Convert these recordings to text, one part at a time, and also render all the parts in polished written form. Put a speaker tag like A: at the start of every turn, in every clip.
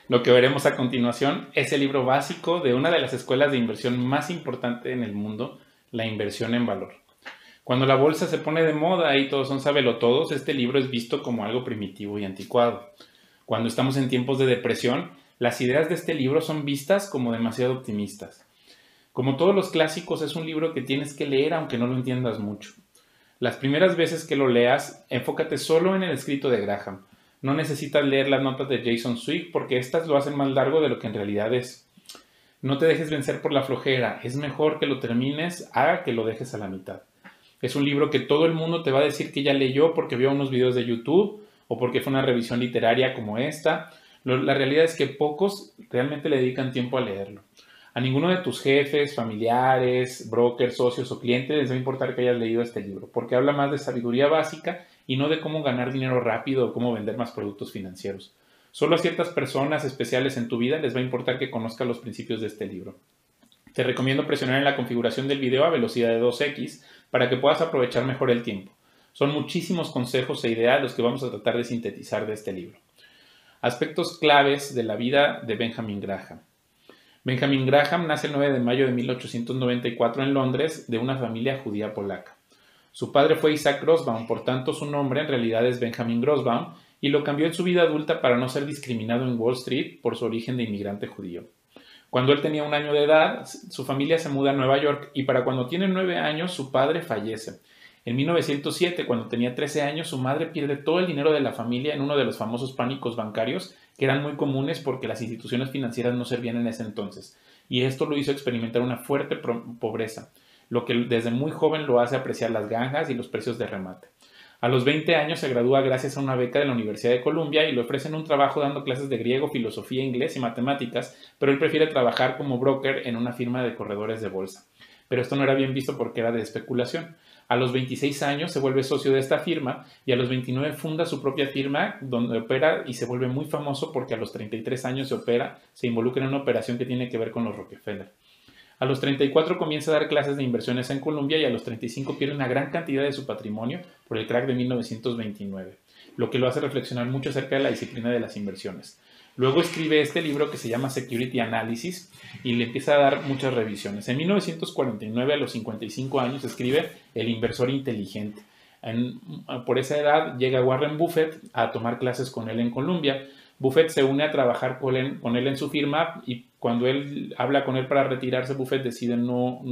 A: Lo que veremos a continuación es el libro básico de una de las escuelas de inversión más importante en el mundo, la inversión en valor. Cuando la bolsa se pone de moda y todos son sabelotodos, este libro es visto como algo primitivo y anticuado. Cuando estamos en tiempos de depresión, las ideas de este libro son vistas como demasiado optimistas. Como todos los clásicos, es un libro que tienes que leer aunque no lo entiendas mucho. Las primeras veces que lo leas, enfócate solo en el escrito de Graham. No necesitas leer las notas de Jason Zweig porque estas lo hacen más largo de lo que en realidad es. No te dejes vencer por la flojera, es mejor que lo termines a que lo dejes a la mitad. Es un libro que todo el mundo te va a decir que ya leyó porque vio unos videos de YouTube o porque fue una revisión literaria como esta. La realidad es que pocos realmente le dedican tiempo a leerlo. A ninguno de tus jefes, familiares, brokers, socios o clientes les va a importar que hayas leído este libro, porque habla más de sabiduría básica y no de cómo ganar dinero rápido o cómo vender más productos financieros. Solo a ciertas personas especiales en tu vida les va a importar que conozcas los principios de este libro. Te recomiendo presionar en la configuración del video a velocidad de 2x para que puedas aprovechar mejor el tiempo. Son muchísimos consejos e ideas los que vamos a tratar de sintetizar de este libro. Aspectos claves de la vida de Benjamin Graham. Benjamin Graham nace el 9 de mayo de 1894 en Londres de una familia judía polaca. Su padre fue Isaac Grosbaum, por tanto su nombre en realidad es Benjamin Grosbaum y lo cambió en su vida adulta para no ser discriminado en Wall Street por su origen de inmigrante judío. Cuando él tenía 1 año de edad, su familia se muda a Nueva York y para cuando tiene 9 años su padre fallece. En 1907, cuando tenía 13 años, su madre pierde todo el dinero de la familia en uno de los famosos pánicos bancarios que eran muy comunes porque las instituciones financieras no servían en ese entonces. Y esto lo hizo experimentar una fuerte pobreza, lo que desde muy joven lo hace apreciar las granjas y los precios de remate. A los 20 años se gradúa gracias a una beca de la Universidad de Columbia y le ofrecen un trabajo dando clases de griego, filosofía, inglés y matemáticas, pero él prefiere trabajar como broker en una firma de corredores de bolsa. Pero esto no era bien visto porque era de especulación. A los 26 años se vuelve socio de esta firma y a los 29 funda su propia firma donde opera y se vuelve muy famoso porque a los 33 años se involucra en una operación que tiene que ver con los Rockefeller. A los 34 comienza a dar clases de inversiones en Colombia y a los 35 pierde una gran cantidad de su patrimonio por el crack de 1929, lo que lo hace reflexionar mucho acerca de la disciplina de las inversiones. Luego escribe este libro que se llama Security Analysis y le empieza a dar muchas revisiones. En 1949, a los 55 años, escribe El inversor inteligente. Por esa edad llega Warren Buffett a tomar clases con él en Colombia. Buffett se une a trabajar con él en su firma y cuando él habla con él para retirarse, Buffett decide no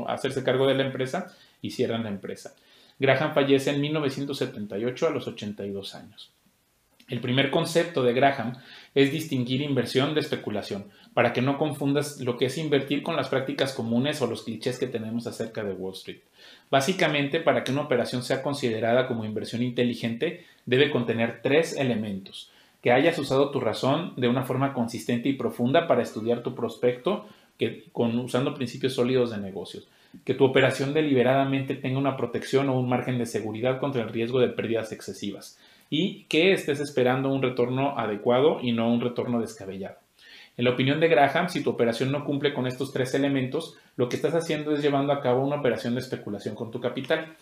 A: hacerse cargo de la empresa y cierran la empresa. Graham fallece en 1978 a los 82 años. El primer concepto de Graham es distinguir inversión de especulación, para que no confundas lo que es invertir con las prácticas comunes o los clichés que tenemos acerca de Wall Street. Básicamente, para que una operación sea considerada como inversión inteligente, debe contener 3 elementos. Que hayas usado tu razón de una forma consistente y profunda para estudiar tu prospecto, usando principios sólidos de negocios. Que tu operación deliberadamente tenga una protección o un margen de seguridad contra el riesgo de pérdidas excesivas. Y que estés esperando un retorno adecuado y no un retorno descabellado. En la opinión de Graham, si tu operación no cumple con estos 3 elementos, lo que estás haciendo es llevando a cabo una operación de especulación con tu capital.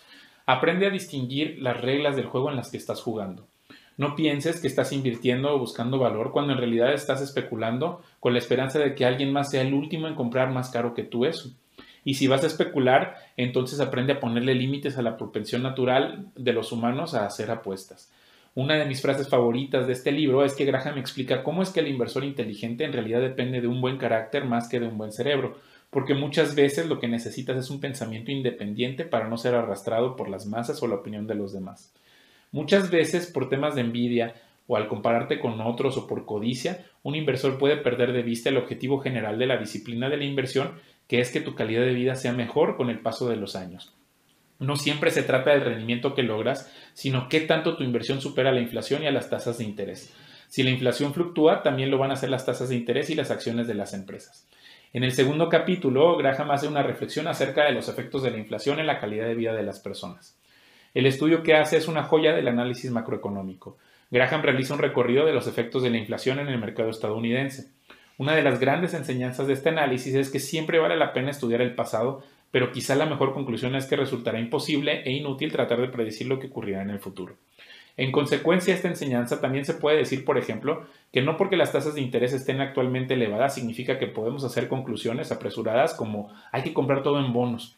A: Aprende a distinguir las reglas del juego en las que estás jugando. No pienses que estás invirtiendo o buscando valor cuando en realidad estás especulando con la esperanza de que alguien más sea el último en comprar más caro que tú eso. Y si vas a especular, entonces aprende a ponerle límites a la propensión natural de los humanos a hacer apuestas. Una de mis frases favoritas de este libro es que Graham explica cómo es que el inversor inteligente en realidad depende de un buen carácter más que de un buen cerebro, porque muchas veces lo que necesitas es un pensamiento independiente para no ser arrastrado por las masas o la opinión de los demás. Muchas veces, por temas de envidia o al compararte con otros o por codicia, un inversor puede perder de vista el objetivo general de la disciplina de la inversión, que es que tu calidad de vida sea mejor con el paso de los años. No siempre se trata del rendimiento que logras, sino qué tanto tu inversión supera la inflación y a las tasas de interés. Si la inflación fluctúa, también lo van a hacer las tasas de interés y las acciones de las empresas. En el segundo capítulo, Graham hace una reflexión acerca de los efectos de la inflación en la calidad de vida de las personas. El estudio que hace es una joya del análisis macroeconómico. Graham realiza un recorrido de los efectos de la inflación en el mercado estadounidense. Una de las grandes enseñanzas de este análisis es que siempre vale la pena estudiar el pasado, pero quizá la mejor conclusión es que resultará imposible e inútil tratar de predecir lo que ocurrirá en el futuro. En consecuencia, esta enseñanza también se puede decir, por ejemplo, que no porque las tasas de interés estén actualmente elevadas significa que podemos hacer conclusiones apresuradas como hay que comprar todo en bonos.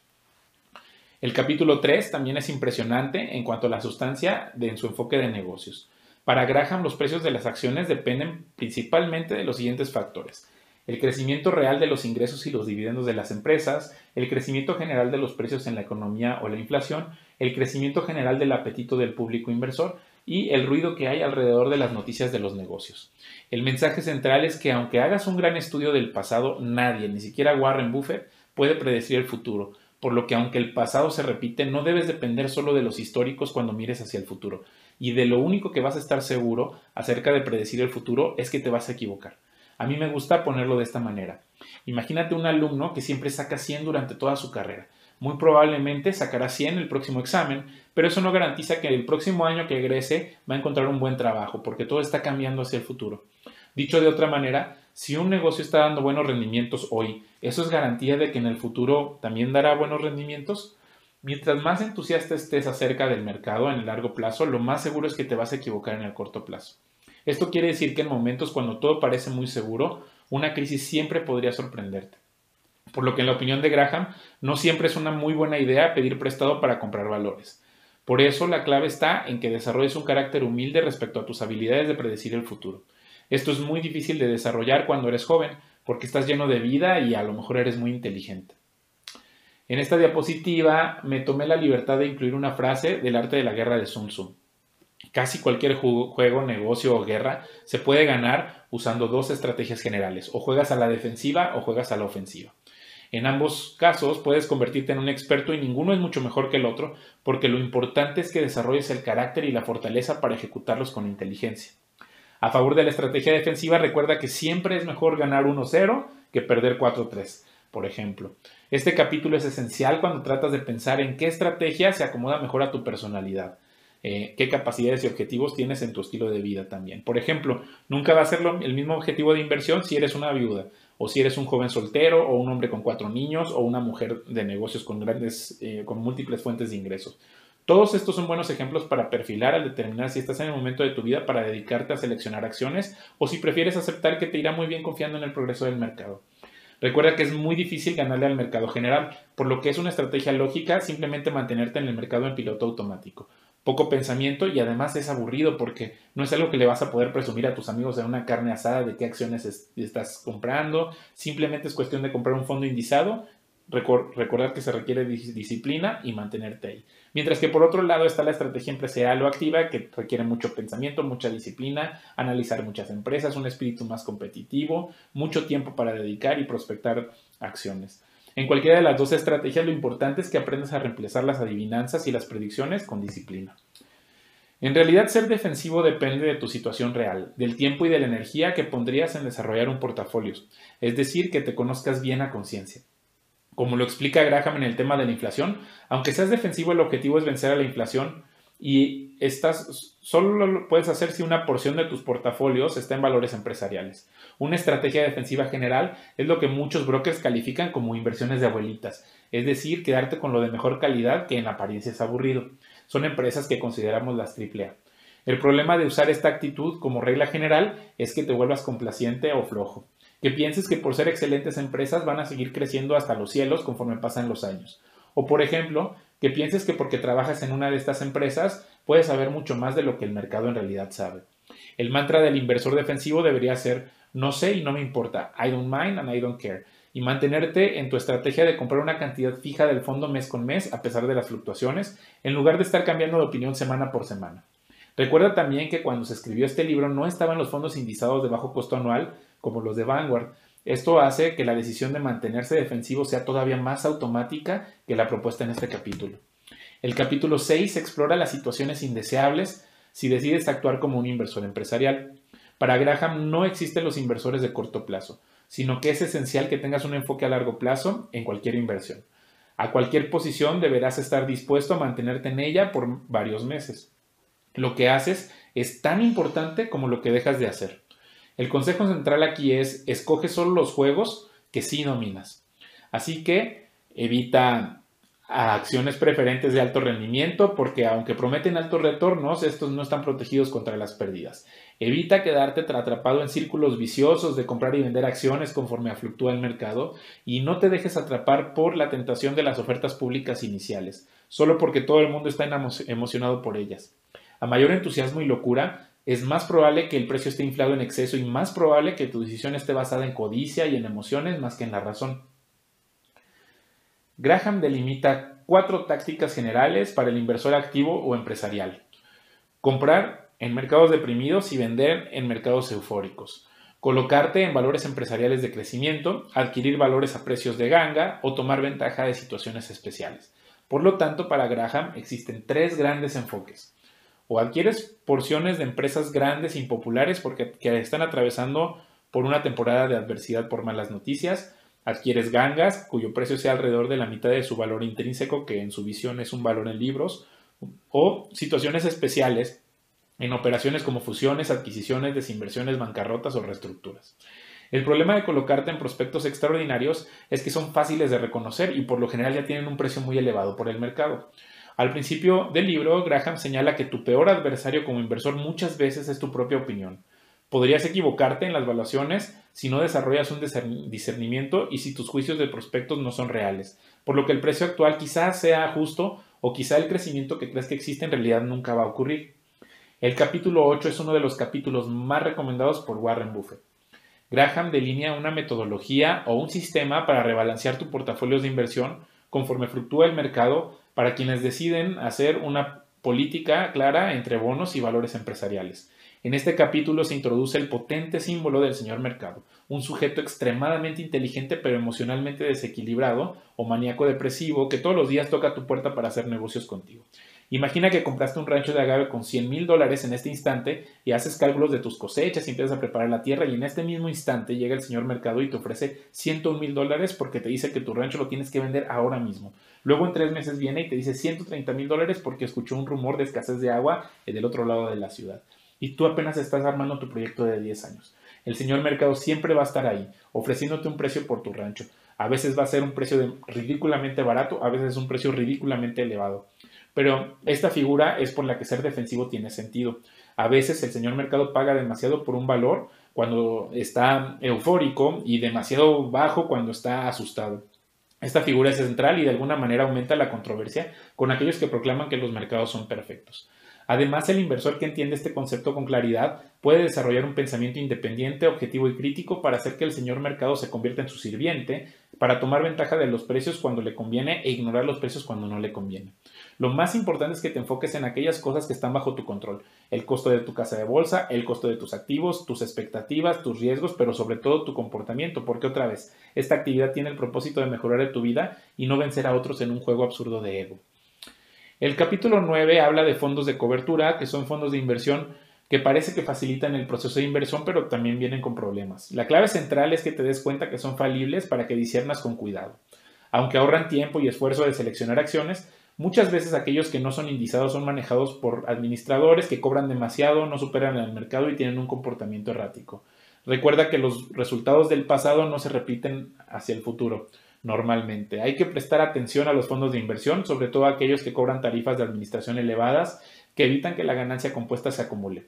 A: El capítulo 3 también es impresionante en cuanto a la sustancia en su enfoque de negocios. Para Graham, los precios de las acciones dependen principalmente de los siguientes factores: el crecimiento real de los ingresos y los dividendos de las empresas, el crecimiento general de los precios en la economía o la inflación, el crecimiento general del apetito del público inversor y el ruido que hay alrededor de las noticias de los negocios. El mensaje central es que aunque hagas un gran estudio del pasado, nadie, ni siquiera Warren Buffett, puede predecir el futuro, por lo que aunque el pasado se repite, no debes depender solo de los históricos cuando mires hacia el futuro. Y de lo único que vas a estar seguro acerca de predecir el futuro es que te vas a equivocar. A mí me gusta ponerlo de esta manera. Imagínate un alumno que siempre saca 100 durante toda su carrera. Muy probablemente sacará 100 el próximo examen, pero eso no garantiza que el próximo año que egrese va a encontrar un buen trabajo, porque todo está cambiando hacia el futuro. Dicho de otra manera, si un negocio está dando buenos rendimientos hoy, ¿eso es garantía de que en el futuro también dará buenos rendimientos? Mientras más entusiasta estés acerca del mercado en el largo plazo, lo más seguro es que te vas a equivocar en el corto plazo. Esto quiere decir que en momentos cuando todo parece muy seguro, una crisis siempre podría sorprenderte. Por lo que en la opinión de Graham, no siempre es una muy buena idea pedir prestado para comprar valores. Por eso la clave está en que desarrolles un carácter humilde respecto a tus habilidades de predecir el futuro. Esto es muy difícil de desarrollar cuando eres joven, porque estás lleno de vida y a lo mejor eres muy inteligente. En esta diapositiva me tomé la libertad de incluir una frase del arte de la guerra de Sun Tzu. Casi cualquier juego, negocio o guerra se puede ganar usando dos estrategias generales: o juegas a la defensiva o juegas a la ofensiva. En ambos casos puedes convertirte en un experto y ninguno es mucho mejor que el otro, porque lo importante es que desarrolles el carácter y la fortaleza para ejecutarlos con inteligencia. A favor de la estrategia defensiva, recuerda que siempre es mejor ganar 1-0 que perder 4-3, por ejemplo. Este capítulo es esencial cuando tratas de pensar en qué estrategia se acomoda mejor a tu personalidad. Qué capacidades y objetivos tienes en tu estilo de vida también. Por ejemplo, nunca va a ser el mismo objetivo de inversión si eres una viuda, o si eres un joven soltero, o un hombre con 4 niños, o una mujer de negocios con múltiples fuentes de ingresos. Todos estos son buenos ejemplos para perfilar al determinar si estás en el momento de tu vida para dedicarte a seleccionar acciones o si prefieres aceptar que te irá muy bien confiando en el progreso del mercado. Recuerda que es muy difícil ganarle al mercado general, por lo que es una estrategia lógica simplemente mantenerte en el mercado en piloto automático. Poco pensamiento y además es aburrido porque no es algo que le vas a poder presumir a tus amigos de una carne asada de qué acciones estás comprando. Simplemente es cuestión de comprar un fondo indizado, recordar que se requiere disciplina y mantenerte ahí. Mientras que por otro lado está la estrategia empresarial o activa, que requiere mucho pensamiento, mucha disciplina, analizar muchas empresas, un espíritu más competitivo, mucho tiempo para dedicar y prospectar acciones. En cualquiera de las dos estrategias, lo importante es que aprendas a reemplazar las adivinanzas y las predicciones con disciplina. En realidad, ser defensivo depende de tu situación real, del tiempo y de la energía que pondrías en desarrollar un portafolio, es decir, que te conozcas bien a conciencia. Como lo explica Graham en el tema de la inflación, aunque seas defensivo, el objetivo es vencer a la inflación y solo lo puedes hacer si una porción de tus portafolios está en valores empresariales. Una estrategia defensiva general es lo que muchos brokers califican como inversiones de abuelitas, es decir, quedarte con lo de mejor calidad que en apariencia es aburrido. Son empresas que consideramos las AAA. El problema de usar esta actitud como regla general es que te vuelvas complaciente o flojo, que pienses que por ser excelentes empresas van a seguir creciendo hasta los cielos conforme pasan los años. O por ejemplo, que pienses que porque trabajas en una de estas empresas puedes saber mucho más de lo que el mercado en realidad sabe. El mantra del inversor defensivo debería ser: no sé y no me importa, I don't mind and I don't care, y mantenerte en tu estrategia de comprar una cantidad fija del fondo mes con mes a pesar de las fluctuaciones, en lugar de estar cambiando de opinión semana por semana. Recuerda también que cuando se escribió este libro no estaban los fondos indizados de bajo costo anual como los de Vanguard. Esto hace que la decisión de mantenerse defensivo sea todavía más automática que la propuesta en este capítulo. El capítulo 6 explora las situaciones indeseables si decides actuar como un inversor empresarial. Para Graham no existen los inversores de corto plazo, sino que es esencial que tengas un enfoque a largo plazo en cualquier inversión. A cualquier posición deberás estar dispuesto a mantenerte en ella por varios meses. Lo que haces es tan importante como lo que dejas de hacer. El consejo central aquí es: escoge solo los juegos que sí dominas. Así que evita a acciones preferentes de alto rendimiento, porque aunque prometen altos retornos, estos no están protegidos contra las pérdidas. Evita quedarte atrapado en círculos viciosos de comprar y vender acciones conforme fluctúa el mercado, y no te dejes atrapar por la tentación de las ofertas públicas iniciales, solo porque todo el mundo está emocionado por ellas. A mayor entusiasmo y locura, es más probable que el precio esté inflado en exceso y más probable que tu decisión esté basada en codicia y en emociones más que en la razón. Graham delimita 4 tácticas generales para el inversor activo o empresarial. Comprar en mercados deprimidos y vender en mercados eufóricos. Colocarte en valores empresariales de crecimiento, adquirir valores a precios de ganga o tomar ventaja de situaciones especiales. Por lo tanto, para Graham existen 3 grandes enfoques. O adquieres porciones de empresas grandes e impopulares que están atravesando por una temporada de adversidad por malas noticias. Adquieres gangas, cuyo precio sea alrededor de la mitad de su valor intrínseco, que en su visión es un valor en libros, o situaciones especiales en operaciones como fusiones, adquisiciones, desinversiones, bancarrotas o reestructuras. El problema de colocarte en prospectos extraordinarios es que son fáciles de reconocer y por lo general ya tienen un precio muy elevado por el mercado. Al principio del libro, Graham señala que tu peor adversario como inversor muchas veces es tu propia opinión. Podrías equivocarte en las valuaciones si no desarrollas un discernimiento y si tus juicios de prospectos no son reales, por lo que el precio actual quizás sea justo o quizá el crecimiento que crees que existe en realidad nunca va a ocurrir. El capítulo 8 es uno de los capítulos más recomendados por Warren Buffett. Graham delinea una metodología o un sistema para rebalancear tu portafolio de inversión conforme fluctúa el mercado para quienes deciden hacer una política clara entre bonos y valores empresariales. En este capítulo se introduce el potente símbolo del señor mercado, un sujeto extremadamente inteligente pero emocionalmente desequilibrado o maníaco depresivo que todos los días toca tu puerta para hacer negocios contigo. Imagina que compraste un rancho de agave con $100,000 en este instante y haces cálculos de tus cosechas y empiezas a preparar la tierra y en este mismo instante llega el señor mercado y te ofrece $101,000 porque te dice que tu rancho lo tienes que vender ahora mismo. Luego en 3 meses viene y te dice $130,000 porque escuchó un rumor de escasez de agua del otro lado de la ciudad. Y tú apenas estás armando tu proyecto de 10 años. El señor mercado siempre va a estar ahí, ofreciéndote un precio por tu rancho. A veces va a ser un precio ridículamente barato, a veces es un precio ridículamente elevado. Pero esta figura es por la que ser defensivo tiene sentido. A veces el señor mercado paga demasiado por un valor cuando está eufórico y demasiado bajo cuando está asustado. Esta figura es central y de alguna manera aumenta la controversia con aquellos que proclaman que los mercados son perfectos. Además, el inversor que entiende este concepto con claridad puede desarrollar un pensamiento independiente, objetivo y crítico para hacer que el señor mercado se convierta en su sirviente, para tomar ventaja de los precios cuando le conviene e ignorar los precios cuando no le conviene. Lo más importante es que te enfoques en aquellas cosas que están bajo tu control: el costo de tu casa de bolsa, el costo de tus activos, tus expectativas, tus riesgos, pero sobre todo tu comportamiento, porque otra vez, esta actividad tiene el propósito de mejorar tu vida y no vencer a otros en un juego absurdo de ego. El capítulo 9 habla de fondos de cobertura, que son fondos de inversión que parece que facilitan el proceso de inversión, pero también vienen con problemas. La clave central es que te des cuenta que son falibles para que disiernas con cuidado. Aunque ahorran tiempo y esfuerzo de seleccionar acciones, muchas veces aquellos que no son indizados son manejados por administradores que cobran demasiado, no superan el mercado y tienen un comportamiento errático. Recuerda que los resultados del pasado no se repiten hacia el futuro. Normalmente hay que prestar atención a los fondos de inversión, sobre todo a aquellos que cobran tarifas de administración elevadas que evitan que la ganancia compuesta se acumule.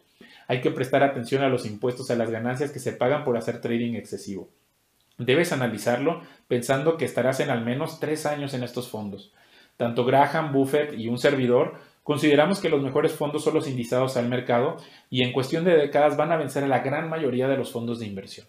A: Hay que prestar atención a los impuestos a las ganancias que se pagan por hacer trading excesivo. Debes analizarlo pensando que estarás en al menos 3 años en estos fondos. Tanto Graham, Buffett y un servidor consideramos que los mejores fondos son los indizados al mercado y en cuestión de décadas van a vencer a la gran mayoría de los fondos de inversión.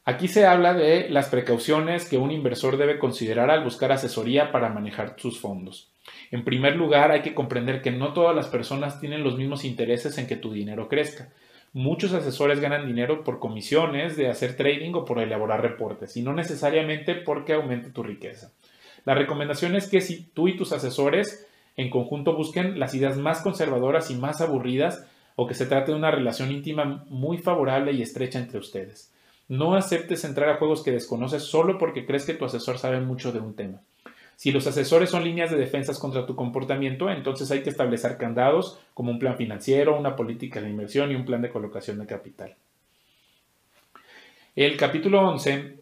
A: Aquí se habla de las precauciones que un inversor debe considerar al buscar asesoría para manejar sus fondos. En primer lugar, hay que comprender que no todas las personas tienen los mismos intereses en que tu dinero crezca. Muchos asesores ganan dinero por comisiones de hacer trading o por elaborar reportes, y no necesariamente porque aumente tu riqueza. La recomendación es que si tú y tus asesores en conjunto busquen las ideas más conservadoras y más aburridas, o que se trate de una relación íntima muy favorable y estrecha entre ustedes. No aceptes entrar a juegos que desconoces solo porque crees que tu asesor sabe mucho de un tema. Si los asesores son líneas de defensas contra tu comportamiento, entonces hay que establecer candados como un plan financiero, una política de inversión y un plan de colocación de capital. El capítulo 11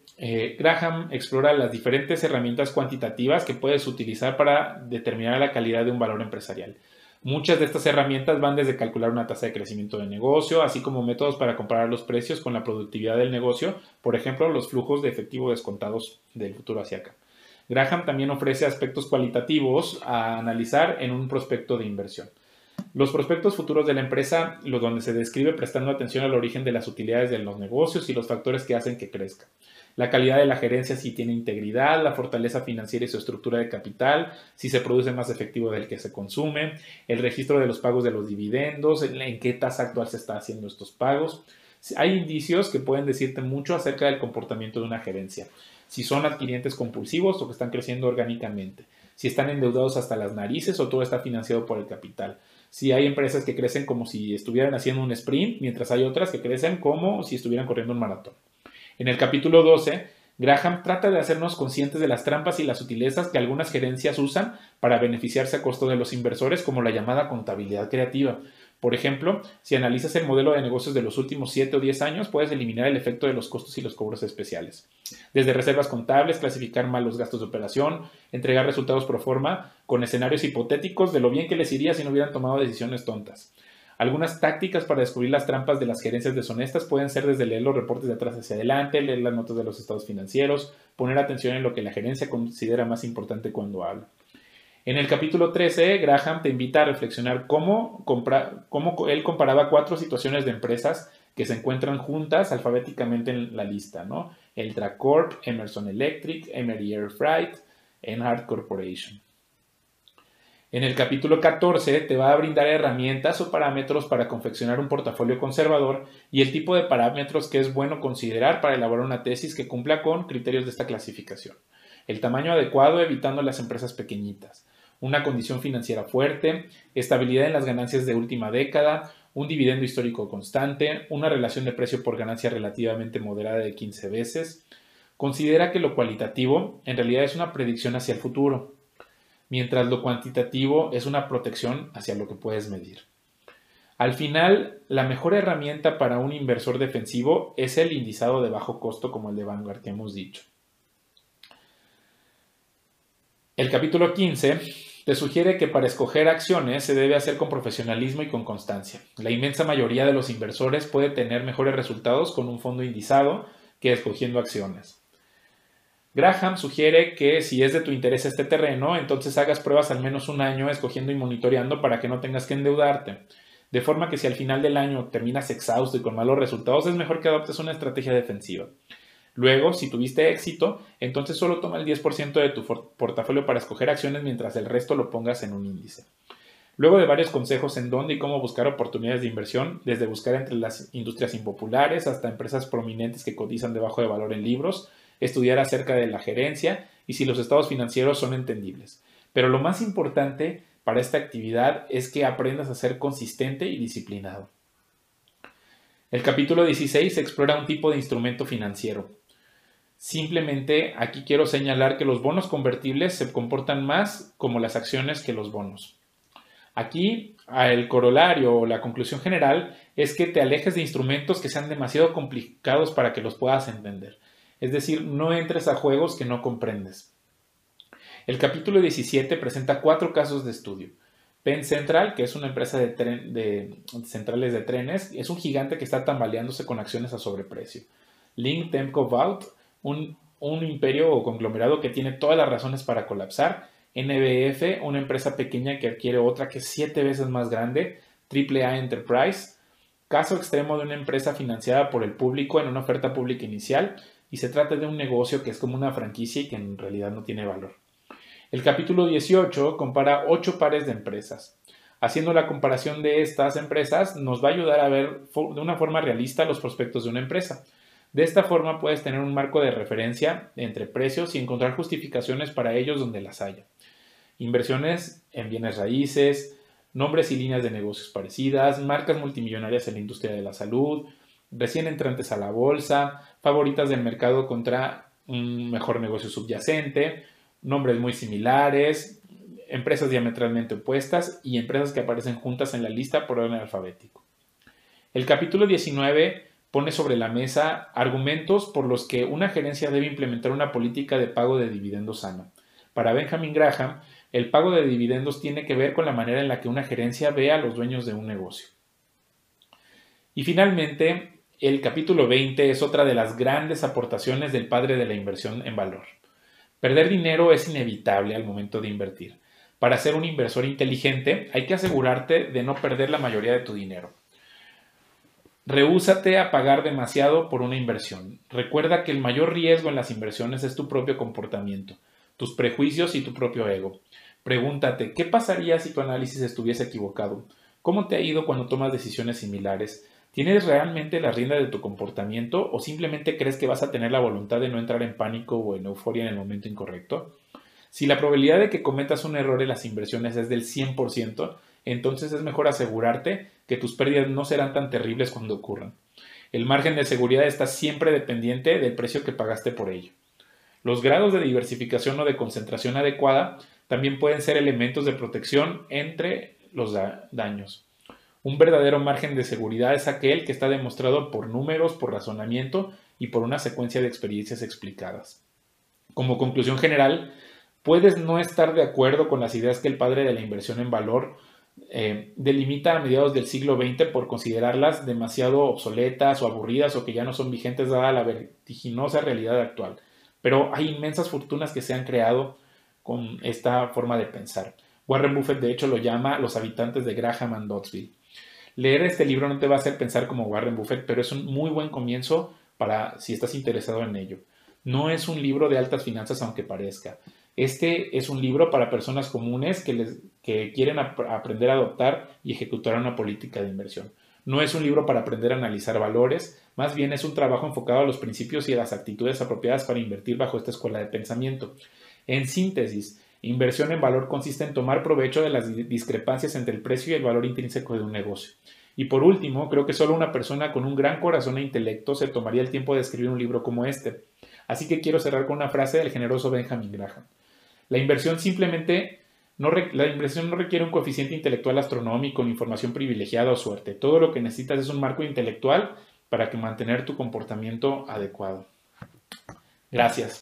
A: Graham explora las diferentes herramientas cuantitativas que puedes utilizar para determinar la calidad de un valor empresarial. Muchas de estas herramientas van desde calcular una tasa de crecimiento de negocio, así como métodos para comparar los precios con la productividad del negocio, por ejemplo, los flujos de efectivo descontados del futuro hacia acá. Graham también ofrece aspectos cualitativos a analizar en un prospecto de inversión. Los prospectos futuros de la empresa, donde se describe prestando atención al origen de las utilidades de los negocios y los factores que hacen que crezca. La calidad de la gerencia, si tiene integridad, la fortaleza financiera y su estructura de capital, si se produce más efectivo del que se consume, el registro de los pagos de los dividendos, en qué tasa actual se está haciendo estos pagos. Hay indicios que pueden decirte mucho acerca del comportamiento de una gerencia. Si son adquirientes compulsivos o que están creciendo orgánicamente. Si están endeudados hasta las narices o todo está financiado por el capital. Si hay empresas que crecen como si estuvieran haciendo un sprint, mientras hay otras que crecen como si estuvieran corriendo un maratón. En el capítulo 12, Graham trata de hacernos conscientes de las trampas y las sutilezas que algunas gerencias usan para beneficiarse a costo de los inversores, como la llamada contabilidad creativa. Por ejemplo, si analizas el modelo de negocios de los últimos 7 o 10 años, puedes eliminar el efecto de los costos y los cobros especiales. Desde reservas contables, clasificar mal los gastos de operación, entregar resultados pro forma con escenarios hipotéticos de lo bien que les iría si no hubieran tomado decisiones tontas. Algunas tácticas para descubrir las trampas de las gerencias deshonestas pueden ser desde leer los reportes de atrás hacia adelante, leer las notas de los estados financieros, poner atención en lo que la gerencia considera más importante cuando habla. En el capítulo 13, Graham te invita a reflexionar cómo él comparaba 4 situaciones de empresas que se encuentran juntas alfabéticamente en la lista, ¿no? Eltra Corp, Emerson Electric, Emery Air Freight, Enhart Corporation. En el capítulo 14 te va a brindar herramientas o parámetros para confeccionar un portafolio conservador y el tipo de parámetros que es bueno considerar para elaborar una tesis que cumpla con criterios de esta clasificación. El tamaño adecuado evitando las empresas pequeñitas, una condición financiera fuerte, estabilidad en las ganancias de última década, un dividendo histórico constante, una relación de precio por ganancia relativamente moderada de 15 veces. Considera que lo cualitativo en realidad es una predicción hacia el futuro, mientras lo cuantitativo es una protección hacia lo que puedes medir. Al final, la mejor herramienta para un inversor defensivo es el indizado de bajo costo como el de Vanguard que hemos dicho. El capítulo 15 te sugiere que para escoger acciones se debe hacer con profesionalismo y con constancia. La inmensa mayoría de los inversores puede tener mejores resultados con un fondo indizado que escogiendo acciones. Graham sugiere que si es de tu interés este terreno, entonces hagas pruebas al menos un año escogiendo y monitoreando para que no tengas que endeudarte. De forma que si al final del año terminas exhausto y con malos resultados, es mejor que adoptes una estrategia defensiva. Luego, si tuviste éxito, entonces solo toma el 10% de tu portafolio para escoger acciones mientras el resto lo pongas en un índice. Luego de varios consejos en dónde y cómo buscar oportunidades de inversión, desde buscar entre las industrias impopulares hasta empresas prominentes que cotizan de bajo de valor en libros, estudiar acerca de la gerencia y si los estados financieros son entendibles. Pero lo más importante para esta actividad es que aprendas a ser consistente y disciplinado. El capítulo 16 explora un tipo de instrumento financiero. Simplemente aquí quiero señalar que los bonos convertibles se comportan más como las acciones que los bonos. Aquí el corolario o la conclusión general es que te alejes de instrumentos que sean demasiado complicados para que los puedas entender. Es decir, no entres a juegos que no comprendes. El capítulo 17 presenta 4 casos de estudio. Penn Central, que es una empresa de centrales de trenes, es un gigante que está tambaleándose con acciones a sobreprecio. Link Temco Vault, un imperio o conglomerado que tiene todas las razones para colapsar. NBF, una empresa pequeña que adquiere otra que es 7 veces más grande. AAA Enterprise, caso extremo de una empresa financiada por el público en una oferta pública inicial y se trata de un negocio que es como una franquicia y que en realidad no tiene valor. El capítulo 18 compara 8 pares de empresas. Haciendo la comparación de estas empresas nos va a ayudar a ver de una forma realista los prospectos de una empresa. De esta forma puedes tener un marco de referencia entre precios y encontrar justificaciones para ellos donde las haya. Inversiones en bienes raíces, nombres y líneas de negocios parecidas, marcas multimillonarias en la industria de la salud, recién entrantes a la bolsa, favoritas del mercado contra un mejor negocio subyacente, nombres muy similares, empresas diametralmente opuestas y empresas que aparecen juntas en la lista por orden alfabético. El capítulo 19 pone sobre la mesa argumentos por los que una gerencia debe implementar una política de pago de dividendos sana. Para Benjamin Graham, el pago de dividendos tiene que ver con la manera en la que una gerencia ve a los dueños de un negocio. Y finalmente, el capítulo 20 es otra de las grandes aportaciones del padre de la inversión en valor. Perder dinero es inevitable al momento de invertir. Para ser un inversor inteligente, hay que asegurarte de no perder la mayoría de tu dinero. Rehúsate a pagar demasiado por una inversión. Recuerda que el mayor riesgo en las inversiones es tu propio comportamiento, tus prejuicios y tu propio ego. Pregúntate, ¿qué pasaría si tu análisis estuviese equivocado? ¿Cómo te ha ido cuando tomas decisiones similares? ¿Tienes realmente la rienda de tu comportamiento o simplemente crees que vas a tener la voluntad de no entrar en pánico o en euforia en el momento incorrecto? Si la probabilidad de que cometas un error en las inversiones es del 100%, entonces es mejor asegurarte que tus pérdidas no serán tan terribles cuando ocurran. El margen de seguridad está siempre dependiente del precio que pagaste por ello. Los grados de diversificación o de concentración adecuada también pueden ser elementos de protección entre los daños. Un verdadero margen de seguridad es aquel que está demostrado por números, por razonamiento y por una secuencia de experiencias explicadas. Como conclusión general, puedes no estar de acuerdo con las ideas que el padre de la inversión en valor delimita a mediados del siglo XX por considerarlas demasiado obsoletas o aburridas o que ya no son vigentes dada la vertiginosa realidad actual. Pero hay inmensas fortunas que se han creado con esta forma de pensar. Warren Buffett de hecho lo llama los habitantes de Graham and Doddsville. Leer este libro no te va a hacer pensar como Warren Buffett, pero es un muy buen comienzo para si estás interesado en ello. No es un libro de altas finanzas aunque parezca. Este es un libro para personas comunes que quieren aprender a adoptar y ejecutar una política de inversión. No es un libro para aprender a analizar valores, más bien es un trabajo enfocado a los principios y a las actitudes apropiadas para invertir bajo esta escuela de pensamiento. En síntesis, inversión en valor consiste en tomar provecho de las discrepancias entre el precio y el valor intrínseco de un negocio. Y por último, creo que solo una persona con un gran corazón e intelecto se tomaría el tiempo de escribir un libro como este. Así que quiero cerrar con una frase del generoso Benjamin Graham. La inversión no requiere un coeficiente intelectual astronómico, ni información privilegiada o suerte. Todo lo que necesitas es un marco intelectual para mantener tu comportamiento adecuado. Gracias.